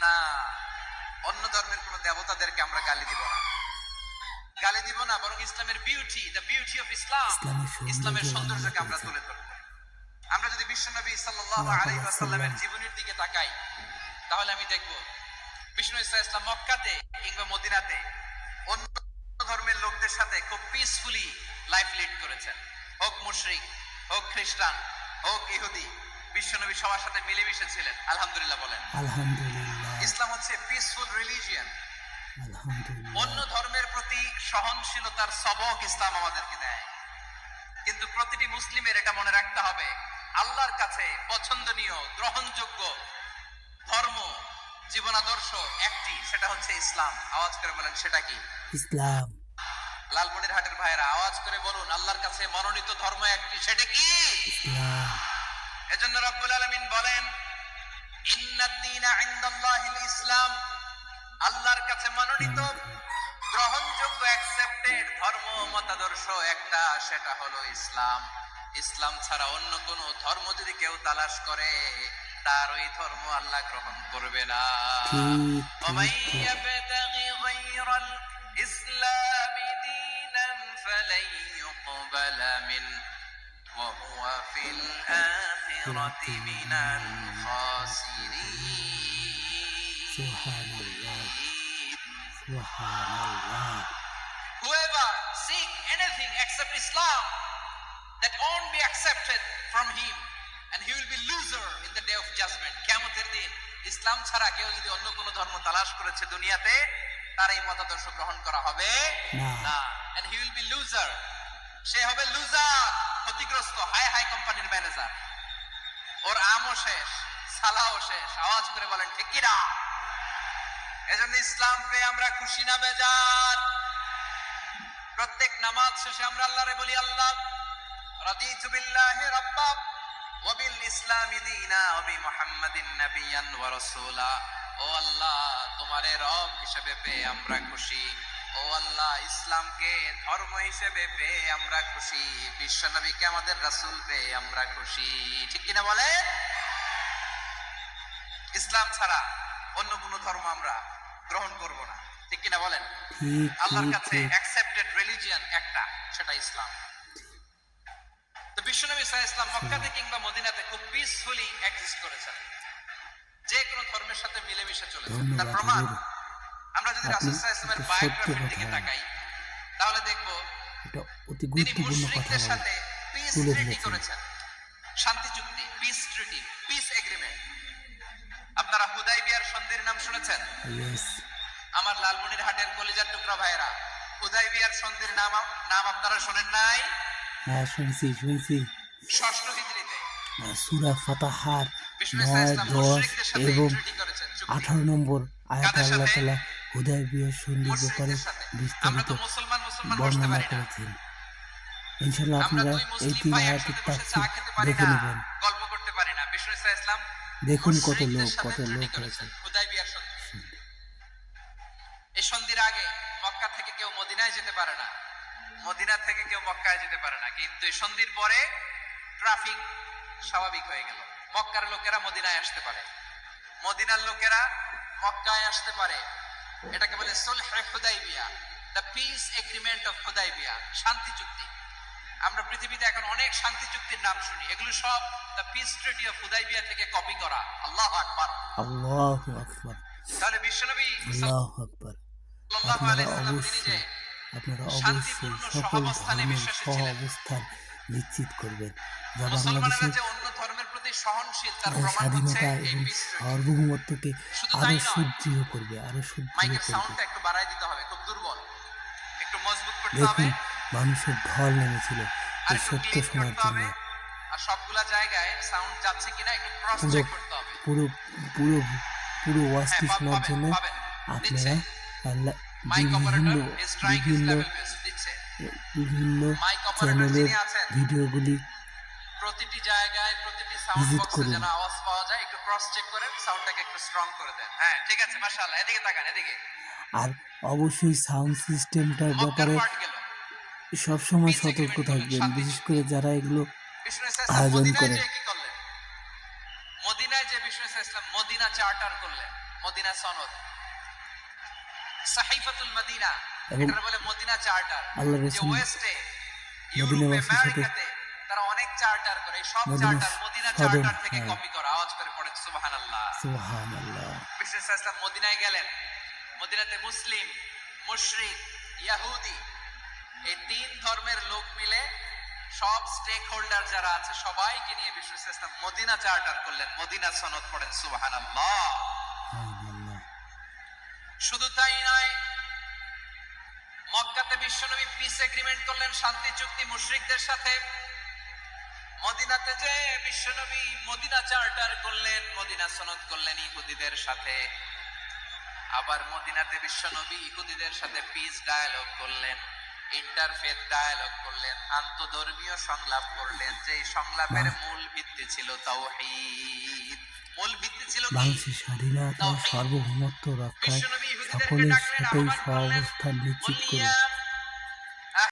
না, অন্য ধর্মের কোন দেবতাদেরকে আমরা গালি দিব না, গালি দিব না, বরং ইসলামের beauty, the beauty of Islam, ইসলামের সৌন্দর্যকে আমরা তুলে ধরব। আমরা যদি বিশ্বনবী সাল্লাল্লাহু আলাইহি ওয়াসাল্লামের জীবনের দিকে তাকাই, তাহলে আমি দেখব বিষ্ণু ইসলাম মক্কাতে কিংবা মদিনাতে অন্য ধর্মের লোকদের সাথে খুব পিসফুলি লাইফ লিড করেছেন। হোক মুশরিক, হোক খ্রিস্টান, হোক ইহুদি, বিশ্বনবী সবার সাথে মিলেমিশে ছিলেন। আলহামদুলিল্লাহ বলেন। আলহামদুলিল্লাহ। ইসলাম হচ্ছে পিসফুল রিলিজিয়ন। আলহামদুলিল্লাহ। অন্য ধর্মের প্রতি সহনশীলতার সবক ইসলাম আমাদেরকে দেয়, কিন্তু প্রতিটি মুসলিমের এটা মনে রাখতে হবে, আল্লাহর কাছে পছন্দনীয় গ্রহণযোগ্য ধর্ম, জীবন আদর্শ একটি, সেটা হচ্ছে ইসলাম। আওয়াজ করে বলেন, সেটা কি? ইসলাম। লালমনিরহাটের ভাইয়েরা আওয়াজ করে বলুন, আল্লাহর কাছে মনোনীত ধর্ম একটি, সেটা কি? ইসলাম। এজন্য রব্বুল আলামিন বলেন, ইন্নাদ-দীনা ইনদাল্লাহিল ইসলাম, আল্লাহর কাছে মনোনীত গ্রহণযোগ্য অ্যাকসেপ্টেড ধর্ম মতাদর্শ একটা, সেটা হলো ইসলাম। ইসলাম ছাড়া অন্য কোন ধর্ম যদি কেউ তালাশ করে, তার ওই ধর্ম আল্লাহ গ্রহণ করবে না। ওমাইয়াবতাগি গায়রাল ইসলামি দীনান ফালাই ইউকবালা মিন ওয়া হুয়া ফিল আখিরাতি মিনাল খাসিরিন। সুবহানাল্লাহ, সুবহানাল্লাহ। Whoever seek anything except Islam, that won't be accepted from him, and he will be loser in the day of judgment. কিয়ামতের দিন ইসলাম ছাড়া কেউ যদি অন্য কোন ধর্ম তালাশ করেছে দুনিয়াতে, তার এই মতাদর্শ গ্রহণ করা হবে না, and he will be loser. সে হবে লুজার, ক্ষতিগ্রস্ত, হাই হাই কোম্পানির ম্যানেজার। ওর আমও শেষ, সালাও শেষ। আওয়াজ করে বলেন ঠিক কি না? এজন্য ইসলাম পেয়ে আমরা খুশি না বেজার? প্রত্যেক নামাজ শেষে আমরা আল্লাহরে বলি, আল্লাহ রাদিতু বিল্লাহি রাব্বা ওয়া বিল ইসলামি দীনা ওয়া বি মুহাম্মাদিন নাবিয়ান ওয়া রাসূলা। ও আল্লাহ, তোমারে রব হিসেবে পেয়ে আমরা খুশি। ও আল্লাহ, ইসলামকে ধর্ম হিসেবে পেয়ে আমরা খুশি। বিশ্ব নবীকে আমাদের রাসূল পেয়ে আমরা খুশি। ঠিক কিনা বলেন? ইসলাম ছাড়া অন্য কোন ধর্ম আমরা গ্রহণ করব না। ঠিক কিনা বলেন? আল্লাহর কাছে অ্যাকসেপ্টেড রিলিজিয়ন একটা, সেটা ইসলাম। তো বিশ্বনবী সাল্লাল্লাহু আলাইহি ওয়াসাল্লাম মক্কাতে কিংবা মদিনাতে খুব পিসফুলি এক্সিস্ট করেছেন, যে কোনো ধর্মের সাথে মিলেমিশে চলেছেন। তার প্রমাণ আমরা যদি রাসূল সাল্লাল্লাহু আলাইহি ওয়াসাল্লামের বায়োগ্রাফির দিকে তাকাই, তাহলে দেখব তিনি মুশরিকদের সাথে পিস ট্রিটি করেছেন, শান্তি চুক্তি, পিস ট্রিটি, পিস এগ্রিমেন্ট। আপনারা হুদাইবিয়ার সন্ধির নাম শুনেছেন? আমার লালমনিরহাটের কলিজার টুকরা ভাইয়েরা, হুদাইবিয়ার সন্ধির নাম আপনারা শোনেন নাই? হ্যাঁ, শুনছি। ষষ্ঠ হিজরিতে সূরা ফাতহার 9, 10 এবং 18 নম্বর আয়াতে আল্লাহ তাআলা হুদাইবিয়ার সন্ধির ব্যাপারে বিস্তারিত বর্ণনা করেছেন। ইনশাআল্লাহ আপনারা এই 3 আয়াতের তাফসীর দেখে নেবেন। গল্প করতে পারি না। বিষ্ণু ইসলাম দেখুন কত লোক হয়েছে হুদাইবিয়ার সন্ধি। এই সন্ধির আগে মক্কা থেকে কেউ মদিনায় যেতে পারে না, মদিনা থেকে কেউ মক্কায় যেতে পারে না। কিন্তু এই সন্ধির পরে ট্রাফিক স্বাভাবিক হয়ে গেল। মক্কার লোকেরা মদিনায় আসতে পারে, মদিনার লোকেরা মক্কায় আসতে পারে। এটাকে বলে সুলহ Hudaybiyyah, the peace agreement of Hudaybiyyah, শান্তি চুক্তি। আমরা পৃথিবীতে এখন অনেক শান্তি চুক্তির নাম শুনি, এগুলো সব the piece treaty of Hudaibiya থেকে কপি করা। আল্লাহু আকবার, আল্লাহু আকবার। তাহলে বিশ্বনবী আল্লাহু আকবার। সাল্লাল্লাহু আলাইহি ওয়াসাল্লাম তিনি যে আপনারা অবশ্যই সকল ধর্মের সহাবস্থান নিশ্চিত করবেন, যা বাংলাদেশের স্বাধীনতা এবং সার্বভৌমত্বকে আরো সুদৃঢ় করবে, দেখুন, মানুষের ঢল নেমেছিল এই সত্য শোনার জন্য। পুরো ওয়াজটি শোনার জন্য আপনারা বিভিন্ন চ্যানেলের ভিডিওগুলি প্রতিটি জায়গায় প্রতিটি সাউন্ড বক্সে যেন আওয়াজ পাওয়া যায়, একটু ক্রস চেক করেন, সাউন্ডটাকে একটু স্ট্রং করে দেন। হ্যাঁ, ঠিক আছে, মাশাআল্লাহ। এদিকে তাকান, এদিকে। আর অবশ্যই সাউন্ড সিস্টেমটার ব্যাপারে সব সময় সতর্ক থাকবেন, বিশেষ করে যারা এগুলো আয়োজন করেন। মদিনায় যে বিষ্ণু ইসলাম মদিনা চার্টার করলেন, মদিনা সনদ, সাহিফাতুল মদিনা, এবং এটা বলে মদিনা চার্টার। আল্লাহ যে রাসূল ওয়েস্টে, ইউরোপে, মদিনাবাসীর সাথে আমেরিকাতে তারা অনেক চার্টার করে, এই সব মদিনা চার্টার মদিনা সদর, চার্টার থেকে হ্যাঁ। কপি করা। আওয়াজ করে পড়েন সুবহানাল্লাহ। সুবহানাল্লাহ। বিষ্ণু সাল্লাল্লাহু আলাইহি ওয়াসাল্লাম মদিনায় গেলেন। মদিনাতে মুসলিম, মুশরিক, ইহুদি, এই তিন ধর্মের লোক মিলে সব স্টেক হোল্ডার যারা আছে সবাইকে নিয়ে বিষ্ণু সাল্লাল্লাহু আলাইহি ওয়াসাল্লাম মদিনা চার্টার করলেন, মদিনা সনদ পড়েন সুবহানাল্লাহ। সুবহানাল্লাহ। শুধু তাই নয়, মক্কাতে বিশ্বনবী পিস এগ্রিমেন্ট করলেন, শান্তি চুক্তি মুশরিকদের সাথে। মদিনাতে যে বিশ্বনবী মদিনা চার্টার করলেন, মদিনা সনদ করলেন ইহুদিদের সাথে। আবার মদিনাতে বিশ্বনবী ইহুদিদের সাথে পিস ডায়ালগ করলেন, ইন্টারফেথ ডায়ালগ করলেন, আন্তধর্মীয় সংলাপ করলেন। যে সংলাপের মূল ভিত্তি ছিল তাওহীদ। মূল ভিত্তি ছিল কি? বাংলাদেশের স্বাধীনতা ও সার্বভৌমত্ব রক্ষায় বিশ্বনবী ইহুদিদেরকে সকলের ডাকলেন, সাথেই আহ্বান করলেন, সহাবস্থান নিশ্চিত করুন। বললেন,